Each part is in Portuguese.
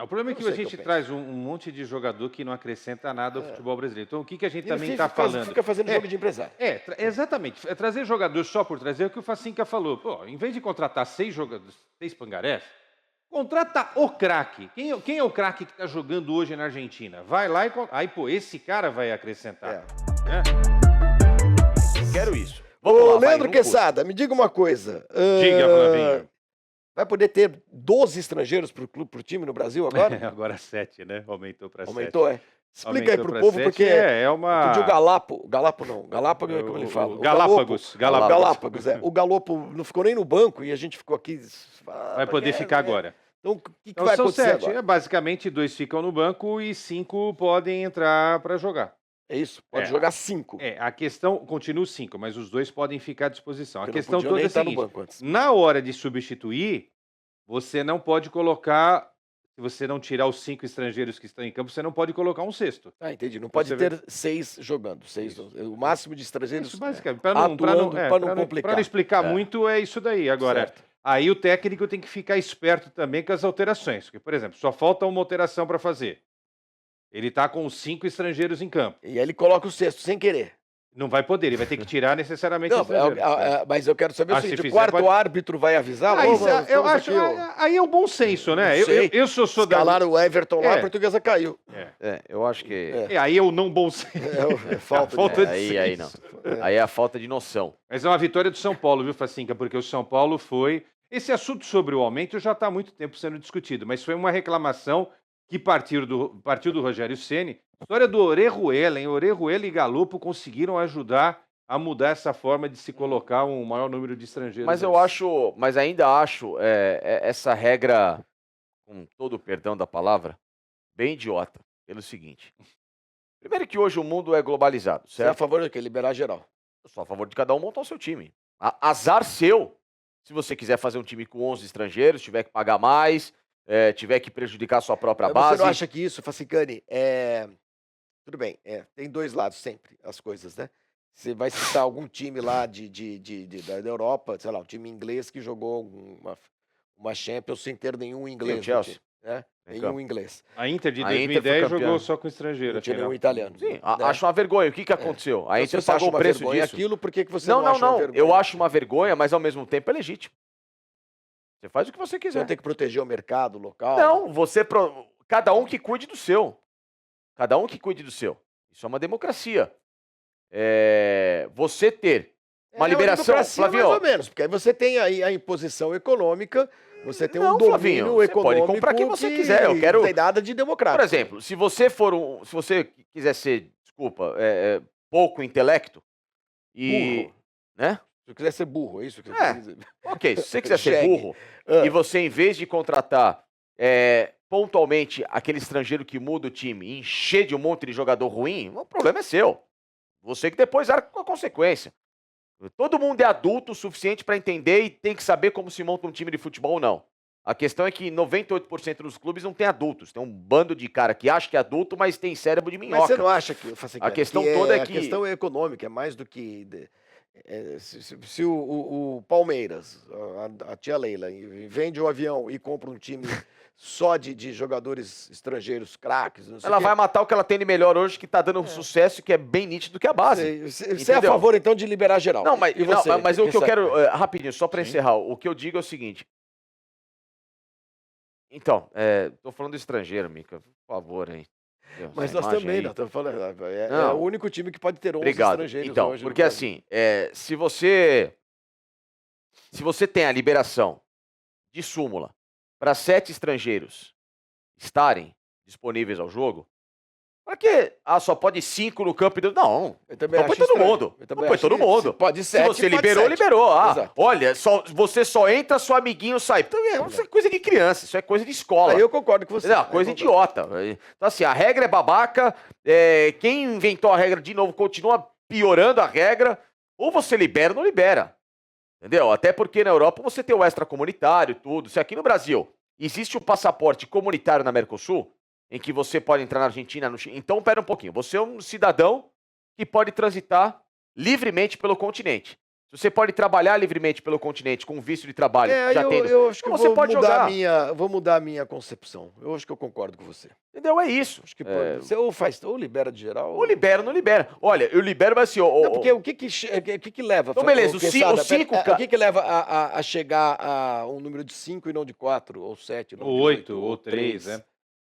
O problema é que Eu a sei que eu gente penso. traz um monte de jogador que não acrescenta nada ao futebol brasileiro. Então, o que a gente E também fica- está falando? Fica fazendo jogo de empresário. Exatamente. Trazer jogador só por trazer é o que o Facinca falou. Pô, em vez de contratar 6 jogadores, 6 pangarés, contrata o craque. Quem é o craque que está jogando hoje na Argentina? Vai lá e... Aí, pô, esse cara vai acrescentar. Né? Quero isso. Ô, Vamos lá, vai, Leandro não custa. Quesada, me diga uma coisa. Diga, Flavinho. Vai poder ter 12 estrangeiros pro time no Brasil agora? Agora 7, né? Aumentou para 7. Aumentou, é? Explica aí Aumentou pro pra povo, 7, porque é uma... outro dia o Galápagos não, Galápagos é como ele fala. Galápagos. Galápagos, é. O Galopo não ficou nem no banco e a gente ficou aqui... Vai poder ficar agora. Então, o que Então, vai são acontecer 7. agora? Basicamente, 2 ficam no banco e 5 podem entrar para jogar. É isso? Pode jogar 5. A questão continua 5, mas os 2 podem ficar à disposição. Porque A questão não podiam toda nem é a estar no seguinte: banco antes. na hora de substituir, você não pode colocar, se você não tirar os 5 estrangeiros que estão em campo, você não pode colocar um sexto. Ah, entendi. Não pode Você ter 6 jogando. 6, o máximo de estrangeiros Isso, basicamente. Para não complicar. Para não explicar muito, é isso daí. Agora, Certo. aí o técnico tem que ficar esperto também com as alterações. Porque, por exemplo, só falta uma alteração para fazer. Ele está com os 5 estrangeiros em campo. E aí ele coloca o sexto sem querer. Não vai poder, ele vai ter que tirar necessariamente Não, o estrangeiro. mas eu quero saber o se seguinte: o fizer, quarto pode- árbitro vai avisar? Aí, Ô, mano, eu estamos acho, aqui, ó. aí é o bom senso, né? Não sei. Eu sou da... Escalaram o Everton lá, É. a portuguesa caiu. Eu acho que... Aí é o não bom senso. É falta, Falta de aí não. senso. Aí é a falta de noção. Mas é uma vitória do São Paulo, viu, Facinca? Porque o São Paulo foi... Esse assunto sobre o aumento já está há muito tempo sendo discutido, mas foi uma reclamação que partiu do Rogério Ceni. História do Orejuela, hein? Orejuela e Galopo conseguiram ajudar a mudar essa forma de se colocar um maior número de estrangeiros. Mas ainda acho essa regra, com todo o perdão da palavra, bem idiota. Pelo seguinte. Primeiro que hoje o mundo é globalizado, Você é a certo? favor do quê? Liberar geral. Eu sou a favor de cada um montar o seu time. Azar seu. Se você quiser fazer um time com 11 estrangeiros, tiver que pagar mais, tiver que prejudicar a sua própria Mas base. Você não acha que isso, Facicani, tudo bem, tem dois lados sempre, as coisas, né? Você vai citar algum time lá da Europa, sei lá, um time inglês que jogou uma Champions sem ter nenhum inglês. Sim, o Chelsea. No time, né? Em Nenhum campo. inglês. A Inter de A Inter foi 2010 campeã. jogou só com estrangeiro. Não tinha aqui, nenhum né? italiano. Sim, né? acho uma vergonha. O que aconteceu? A Então, Inter se você acha pagou o uma preço vergonha disso. aquilo, por que você Não, não acha uma vergonha? Eu acho uma vergonha, mas ao mesmo tempo é legítimo. Você faz o que você Você quiser. não tem que proteger o mercado local? Não, cada um que cuide do seu. Cada um que cuide do seu. Isso é uma democracia. Você ter uma liberação, democracia, Flavinho. mais ou menos, porque aí você tem aí a imposição econômica, você tem um Não, domínio Flavinho, você econômico pode comprar quem você quiser, eu quero- não tem nada de democrático. Por exemplo, se você quiser ser, desculpa, pouco intelecto e, Burro. né? Se eu quiser ser burro, é isso que eu É. quero dizer. Ok, se você quiser ser Chegue. burro e você, em vez de contratar pontualmente aquele estrangeiro que muda o time e encher de um monte de jogador ruim, o problema é seu. Você que depois arca com a consequência. Todo mundo é adulto o suficiente para entender e tem que saber como se monta um time de futebol ou não. A questão é que 98% dos clubes não tem adultos. Tem um bando de cara que acha que é adulto, mas tem cérebro de minhoca. Mas você não acha que, A questão toda é a que- questão é econômica, é mais do que... se o Palmeiras, a tia Leila, vende o avião e compra um time só de jogadores estrangeiros, craques, não sei Ela o quê. vai matar o que ela tem de melhor hoje, que tá dando um sucesso, que é bem nítido que é a base. Você é a Entendeu? favor, então, de liberar geral? Não, mas, E você? mas o que eu Essa- quero, rapidinho, só para encerrar, o que eu digo é o seguinte. Então, tô falando do estrangeiro, Mica, por favor, hein. Mas Essa nós imagem também, aí. nós estamos falando. É Não. o único time que pode ter 11 Obrigado. estrangeiros Então, hoje no porque Brasil. assim, se você tem a liberação de súmula para 7 estrangeiros estarem disponíveis ao jogo, para que só pode 5 no campo? Não, Eu também então põe acho todo estranho. mundo. Eu também Não põe acho todo que mundo. se pode Se 7, você pode liberou, 7. liberou. Exato. Olha, você só entra, seu amiguinho sai. Então, isso é coisa de criança, isso é coisa de escola. Aí eu concordo com você. Não, coisa idiota. Então, assim, a regra é babaca. Quem inventou a regra de novo continua piorando a regra. Ou você libera ou não libera. Entendeu? Até porque na Europa você tem o extracomunitário, tudo. Se aqui no Brasil existe um passaporte comunitário na Mercosul, em que você pode entrar na Argentina, no Chile. Então, pera um pouquinho. Você é um cidadão que pode transitar livremente pelo continente. Se você pode trabalhar livremente pelo continente com visto de trabalho, já tendo, eu acho que então eu você vou pode mudar jogar. vou mudar a minha concepção. Eu acho que eu concordo com você. Entendeu? É isso. Acho que pode. Você ou libera de geral. Ou libera ou não libera. Olha, eu libero, mas assim... Não, porque o que leva... Então, beleza, os Quesada, cinco... o que leva a chegar a um número de 5 e não de 4, ou 7, não Ou de 8, 8, ou 3, né?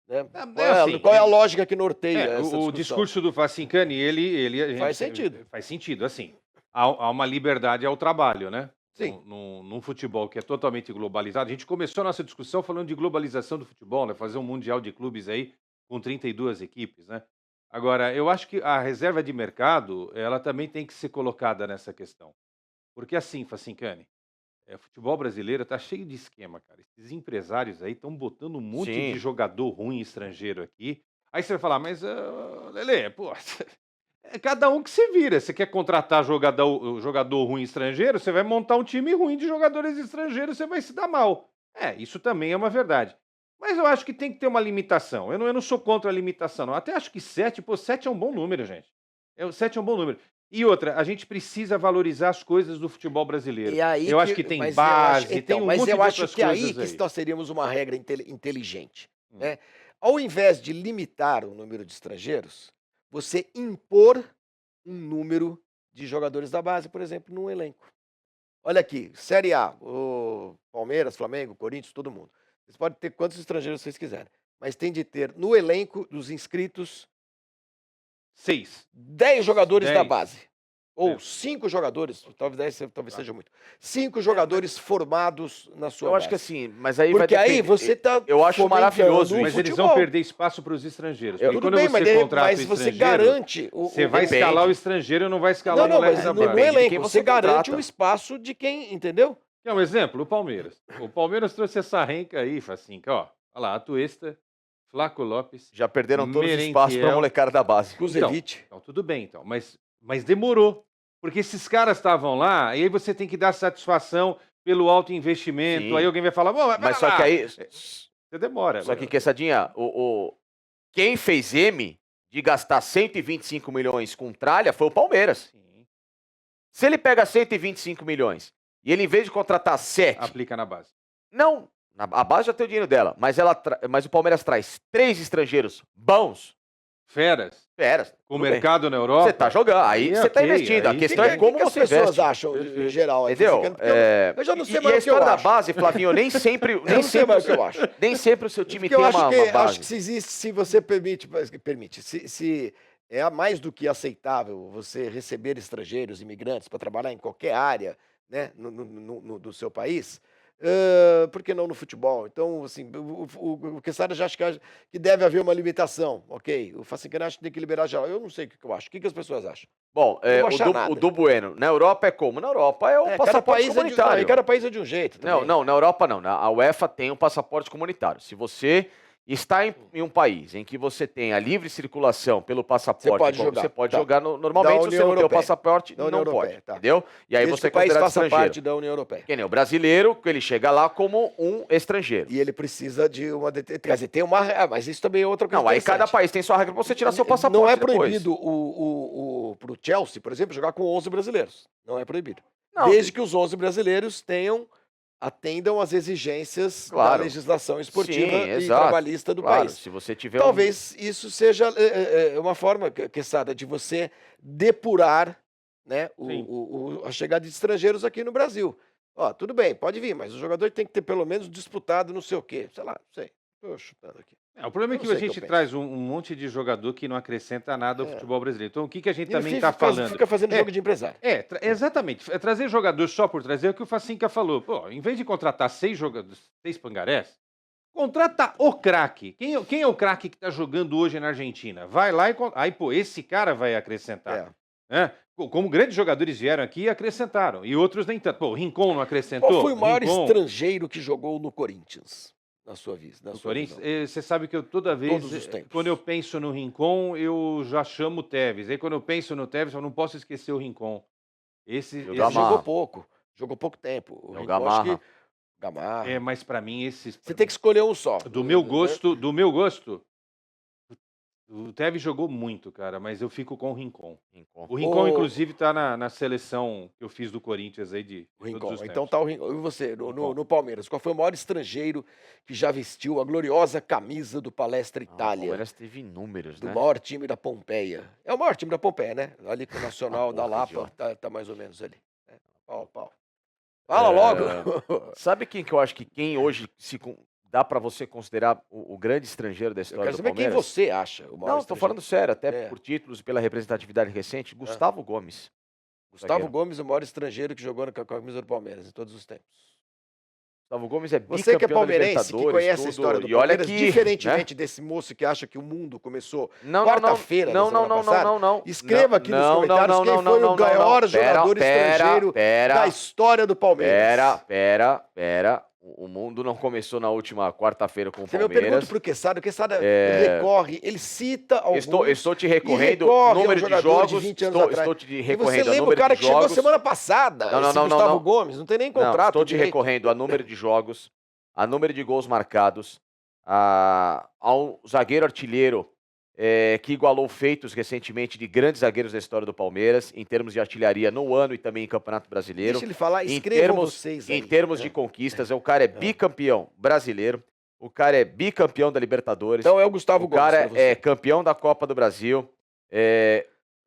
Né? Qual é a lógica que norteia essa discussão? O discurso do Facincani, ele Faz sentido. Faz sentido, assim. Há uma liberdade ao trabalho, né? Sim. Num futebol que é totalmente globalizado. A gente começou a nossa discussão falando de globalização do futebol, né? Fazer um mundial de clubes aí com 32 equipes, né? Agora, eu acho que a reserva de mercado, ela também tem que ser colocada nessa questão. Porque assim, Facincani, o futebol brasileiro tá cheio de esquema, cara. Esses empresários aí estão botando um monte Sim. de jogador ruim estrangeiro aqui. Aí você vai falar, mas, Lelê, pô, é cada um que se vira. Você quer contratar jogador ruim estrangeiro, você vai montar um time ruim de jogadores estrangeiros, você vai se dar mal. Isso também é uma verdade. Mas eu acho que tem que ter uma limitação. Eu não sou contra a limitação, não. Até acho que 7 é um bom número, gente. 7 é um bom número. E outra, a gente precisa valorizar as coisas do futebol brasileiro. E aí eu acho que tem base, tem um monte de outras coisas que aí que nós teríamos uma regra inteligente. Né? Ao invés de limitar o número de estrangeiros, você impor um número de jogadores da base, por exemplo, num elenco. Olha aqui, Série A, o Palmeiras, Flamengo, Corinthians, todo mundo. Vocês podem ter quantos estrangeiros vocês quiserem, mas tem de ter no elenco dos inscritos 10 jogadores da base. Ou 5 jogadores, talvez seja muito. 5 jogadores formados na sua base. Eu acho que assim, mas aí porque vai aí você tá eu acho maravilhoso. Mas eles vão perder espaço para os estrangeiros. Porque Tudo quando bem, você contrata mas você garante... Você vai escalar o estrangeiro e não vai escalar o moleque da base. No elenco, você garante o espaço de quem, entendeu? Quer um exemplo? O Palmeiras. O Palmeiras trouxe essa renca aí, Facinca, ó. Olha lá, Atuesta, Flaco Lopes. Já perderam todos os espaços para a molecada da base. Kuzevic. Então, tudo bem, então. Mas demorou. Porque esses caras estavam lá, e aí você tem que dar satisfação pelo alto investimento. Sim. Aí alguém vai falar, mas só que aí... Você demora. Só que, Quesadinha, quem fez M de gastar 125 milhões com tralha foi o Palmeiras. Sim. Se ele pega 125 milhões e ele, em vez de contratar 7... Aplica na base. Não, a base já tem o dinheiro dela, mas o Palmeiras traz 3 estrangeiros bons. Feras. Com o mercado na Europa. Você tá jogando, aí você tá investindo. A questão é como você investe. As pessoas acham, em geral. Entendeu? Eu já não sei mais o que eu acho. E a história da base, Flavinho, nem sempre o seu time tem uma base. Acho que se você permite, se é mais do que aceitável você receber estrangeiros, imigrantes, para trabalhar em qualquer área, né, do seu país... por que não no futebol? Então, assim, o Quesada já acha que deve haver uma limitação, ok? O Facincani acha que tem que liberar geral. Eu não sei o que eu acho. O que as pessoas acham? Bom, o do Bueno, na Europa é como? Na Europa é o passaporte comunitário. Cada país é de um jeito. Não, na Europa não. A UEFA tem um passaporte comunitário. Se você está em um país em que você tem a livre circulação pelo passaporte, você pode jogar normalmente. Se você não tem o passaporte, não pode, entendeu? E aí você considera estrangeiro. Parte da União Europeia. Que nem o brasileiro, ele chega lá como um estrangeiro. E ele precisa de uma... Quer dizer, tem uma... mas isso também é outra coisa. Não, aí cada país tem sua regra para você tirar seu passaporte. Não é proibido pro Chelsea, por exemplo, jogar com 11 brasileiros. Não é proibido. Desde que os 11 brasileiros atendam às exigências da legislação esportiva e trabalhista do país. Se você tiver Talvez isso seja uma forma, Quesada, de você depurar, né, a chegada de estrangeiros aqui no Brasil. Ó, tudo bem, pode vir, mas o jogador tem que ter pelo menos disputado não sei o quê. Sei lá, não sei. Estou chutando aqui. O problema é que a gente traz um monte de jogador que não acrescenta nada ao futebol brasileiro. Então, o que a gente também está falando? Fica fazendo jogo de empresário. Exatamente. Trazer jogador só por trazer é o que o Facinca falou. Pô, em vez de contratar 6 pangarés, contrata o craque. Quem é o craque que está jogando hoje na Argentina? Vai lá e... Aí, pô, esse cara vai acrescentar. Como grandes jogadores vieram aqui e acrescentaram. E outros nem tanto. Pô, o Rincon não acrescentou. Qual foi o maior estrangeiro que jogou no Corinthians? Na sua vida. Você sabe que eu toda vez, quando eu penso no Rincon, eu já chamo o Tevez. Aí quando eu penso no Tevez, eu não posso esquecer o Rincon. Esse jogou pouco. Jogou pouco tempo. O Rincon, Gamarra. Gamarra. Mas para mim esses... Você tem que escolher um só. Do meu gosto, O Tevez jogou muito, cara, mas eu fico com o Rincon. Rincon. O Rincon, Ô, inclusive, tá na seleção que eu fiz do Corinthians aí de o todos Rincon. os Então tempos. tá o Rincon. E você, Rincon. no Palmeiras, qual foi o maior estrangeiro que já vestiu a gloriosa camisa do Palestra Ah, o Itália? Palmeiras teve inúmeros, Do né? maior time da Pompeia. É o maior time da Pompeia, né? Ali com o Nacional da porra, Lapa, Diogo. tá mais ou menos ali. É, pau, pau. Fala logo! Sabe quem que eu acho que quem hoje dá pra você considerar o grande estrangeiro da Eu história quero do saber quem Palmeiras? você acha o maior Não, tô estrangeiro. falando sério, até É. por títulos e pela representatividade recente, Gustavo Gomes. Gustavo zagueiro. Gomes, o maior estrangeiro que jogou com a camisa do Palmeiras em todos os tempos. Gustavo Gomes é Você que é bicampeão da palmeirense, que Libertadores, conhece a tudo. história do E olha Palmeiras, que, diferentemente desse moço que acha que o mundo começou Não, quarta-feira da não, semana não, não, passada, não, não. escreva aqui nos comentários quem foi o maior jogador estrangeiro da história do Palmeiras. Pera. O mundo não começou na última quarta-feira com o Você me pergunta Palmeiras. pro Quesada, o Quesada recorre, ele cita alguns... Estou te recorrendo recorre ao número de jogador de jogos. 20 anos atrás. Estou te E você recorrendo a lembra o número cara de que chegou jogos. semana passada, Não, esse não, Gustavo não. Gomes, não tem nem Não, contrato estou te direito. recorrendo a número de jogos, a número de gols marcados, ao zagueiro artilheiro que igualou feitos recentemente de grandes zagueiros da história do Palmeiras, em termos de artilharia no ano e também em Campeonato Brasileiro. Deixa ele falar, Em escrevam termos, vocês aí. em termos de conquistas, o cara é bicampeão brasileiro, o cara é bicampeão da Libertadores, Então é o Gustavo o Gomes cara pra você. é campeão da Copa do Brasil,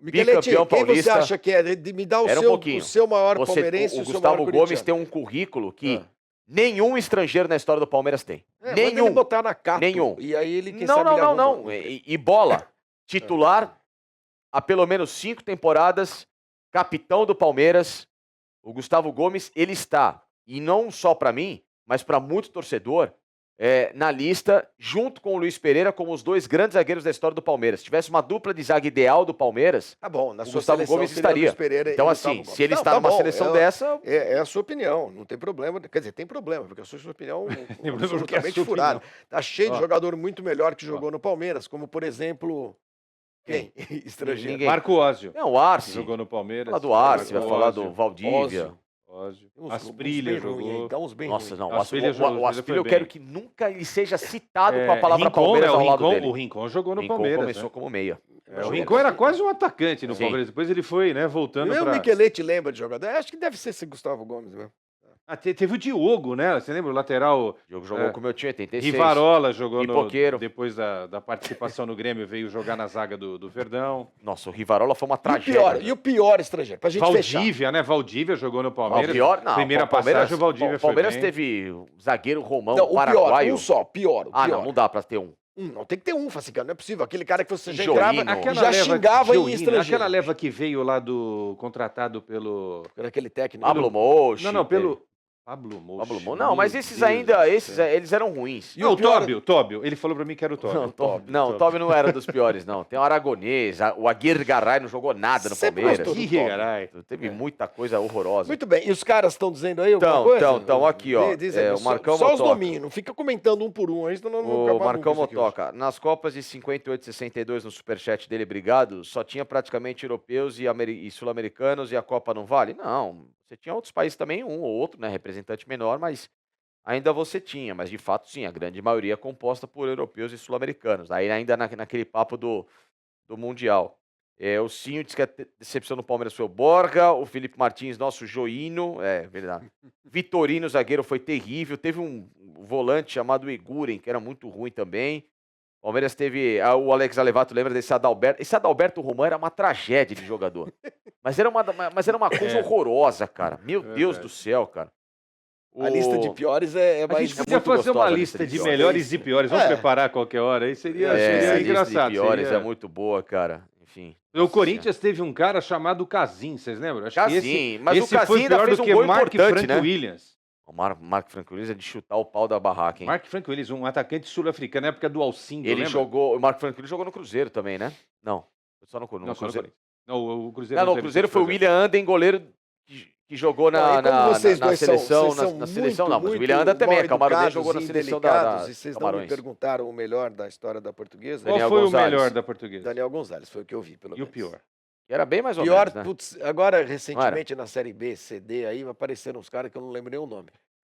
Michelete, bicampeão quem você paulista. acha que é? Me dá Era um o pouquinho. seu maior Você, palmeirense o e o seu maior Gustavo Gomes corintiano. tem um currículo que Ah. nenhum estrangeiro na história do Palmeiras tem. Manda ele Nenhum. botar na Cato. Nenhum. E aí ele, quem Não, sabe, ele não, arruma não. E bola. Titular há pelo menos 5 temporadas, capitão do Palmeiras. O Gustavo Gomes, ele está, e não só para mim, mas para muito torcedor, na lista, junto com o Luiz Pereira, como os dois grandes zagueiros da história do Palmeiras. Se tivesse uma dupla de zaga ideal do Palmeiras, Tá bom, na o sua Gustavo seleção Gomes seria estaria. Luiz Pereira e Então, Gustavo assim, Gomes. se ele Não, está tá numa bom, seleção dessa, É a sua opinião, não tem problema. Quer dizer, tem problema, porque a sua opinião porque é a absolutamente sua furada. opinião. Tá cheio de Ó. jogador muito melhor que jogou no Palmeiras, como, por exemplo, quem? Estrangeiro. Ninguém. Marco Ósio. o Arce. Jogou no Palmeiras. Falar do Arce, vai Marco falar Ósio. do Valdívia. Ósio. Ósio. Uns Asprilha bem ruim aí, jogou. dá uns bem Nossa, ruim. não. O Asprilha jogou, O ele Asprilha foi eu quero bem. que nunca ele seja citado com a palavra Rincon, Palmeiras né? ao lado dele. O Rincon jogou O no Rincon Palmeiras. começou Né? como meia. O Rincon era quase um atacante no Sim. Palmeiras. Depois ele foi, né, voltando E o para... Michelete lembra de jogador? Acho que deve ser esse Gustavo Gomes mesmo. Teve o Diogo, né? Você lembra? O lateral O jogo jogou com o meu time 86. Rivarola jogou Pipoqueiro. depois da participação no Grêmio, veio jogar na zaga do Verdão. Nossa, o Rivarola foi uma tragédia. E o pior estrangeiro, pra gente fechar. Valdívia, né? Valdívia jogou no O Palmeiras. pior, não. Primeira o Palmeiras, passagem, o Valdívia o Palmeiras foi bem. teve o zagueiro Romão, Não, o pior, paraguaio. um só, pior. O pior. Não dá pra ter um. Não, tem que ter um, Facicano, não é possível. Aquele cara que você já Joino. entrava e Aquela já xingava em Joinha, estrangeiro. Aquela leva que veio lá contratado pelo... Era aquele técnico. Pablo Mochi. Não, pelo... Pablo Mochi. Pablo Mochi. Não, mas esses Deus ainda, do esses, céu. eles eram ruins. Não, o Tóbio. Ele falou pra mim que era o Tóbio. O Tóbio não era dos piores, não. Tem o Aragonês, o Aguirre Garay não jogou nada no Sempre Palmeiras. gostou do Aguirre Tóbio. Garay. Teve muita coisa horrorosa. Muito bem, e os caras estão dizendo aí alguma coisa? Então, aqui, ó. Diz aí, o Marcão só os Motoca. domínios, não fica comentando um por um, aí senão não O acaba Marcão nunca isso aqui hoje. Motoca, nas Copas de 58 e 62 no superchat dele, obrigado, só tinha praticamente europeus e sul-americanos e a Copa não vale? Não, você tinha outros países também, um ou outro, né, representante menor, mas ainda você tinha, mas de fato sim, a grande maioria é composta por europeus e sul-americanos, aí ainda naquele papo do Mundial. O Cinho disse que a decepção no Palmeiras foi o Borja, o Felipe Martins, nosso Joino, verdade. Vitorino, zagueiro, foi terrível. Teve um volante chamado Iguren, que era muito ruim também. Palmeiras teve o Alex Alevato, lembra desse Adalberto? Esse Adalberto Román era uma tragédia de jogador. Mas era uma coisa horrorosa, cara. Meu Deus do céu, cara. A lista de piores é A mais... gente podia muito fazer uma gostosa a lista lista de de melhores e piores. Vamos É. preparar a qualquer hora. Aí seria a lista engraçado. de piores seria- é muito boa, cara. Enfim. O Corinthians teve um cara chamado Casim, vocês lembram? Acho que Casim, mas o esse Casim foi ainda pior fez do um que gol Mark importante, Frank né? Williams. O Marco Franco Williams é de chutar o pau da barraca, hein? Mark Frank Williams, um atacante sul-africano na época do Alcindo, Ele lembra? jogou. O Marco Franco Williams jogou no Cruzeiro também, né? Não. Só no Não, só no Cruzeiro. Corinthians. Não, o Cruzeiro Não, o teve Cruzeiro que foi o fazer. William Anden, goleiro que jogou Não, e como vocês na dois seleção. vocês são Na seleção não, mas o muito William Anden também é camaronês, mal-educados jogou na e seleção indelicados, da e vocês não Camarões. me perguntaram o melhor da história da portuguesa? Qual Daniel foi Gonzalez. o melhor da portuguesa? Daniel Gonzalez, foi o que eu vi, pelo E o menos. pior? Que era bem mais ou Pior, menos, né? putz, agora recentemente na Série B, CD, aí apareceram uns caras que eu não lembro nem o nome.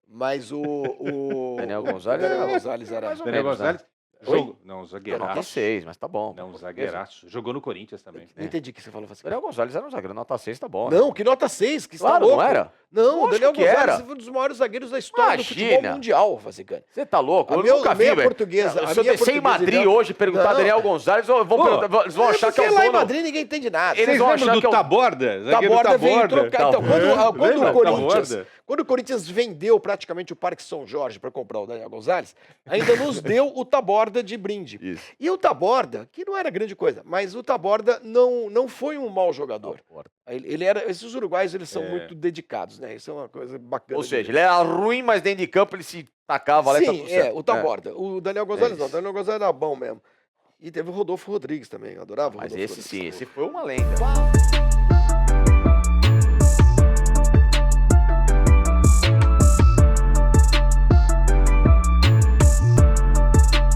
Mas o Daniel Gonzalez Daniel era Gonzalez era... mais ou Daniel menos, Gonzalez. Não, Nota zagueiraço. 6, mas tá bom. Não, zagueiraço. Jogou no Corinthians também. Não entendi o que você falou, Fassi. Daniel Gonzalez era um zagueiro, nota 6 tá bom. Né? Não, que nota 6, que está Claro, louco. não era? Não, o Lógico Daniel que Gonzalez era. foi um dos maiores zagueiros da história do futebol Imagina. mundial, Fassi. Você tá louco? A Eu minha- nunca a vi, minha velho. portuguesa- a Se eu minha descer em Madrid portuguesa- hoje e perguntar Não. Daniel Gonzalez, eles vão achar que é Porque o lá em dono. Madrid ninguém entende nada. Eles Vocês vão lembram achar do que é o- Taborda? Zagueiro Taborda veio Taborda. trocar. Então, quando Lembra? o Corinthians, Taborda? quando o Corinthians vendeu praticamente o Parque São Jorge para comprar o Daniel Gonzalez, ainda nos deu o Taborda de brinde. Isso. E o Taborda, que não era grande coisa, mas o Taborda não foi um mau jogador. Ele era, esses uruguaios, eles são muito dedicados, né? Isso é uma coisa bacana. Ou de seja, ver. ele era ruim, mas dentro de campo ele se tacava lá e tá Sim, tudo certo. o Taborda. O Daniel Gonzalez não. O isso. Daniel Gonzalez era bom mesmo. E teve o Rodolfo Rodrigues também, eu adorava o Mas Rodolfo esse Rodrigues. sim, esse foi uma lenda.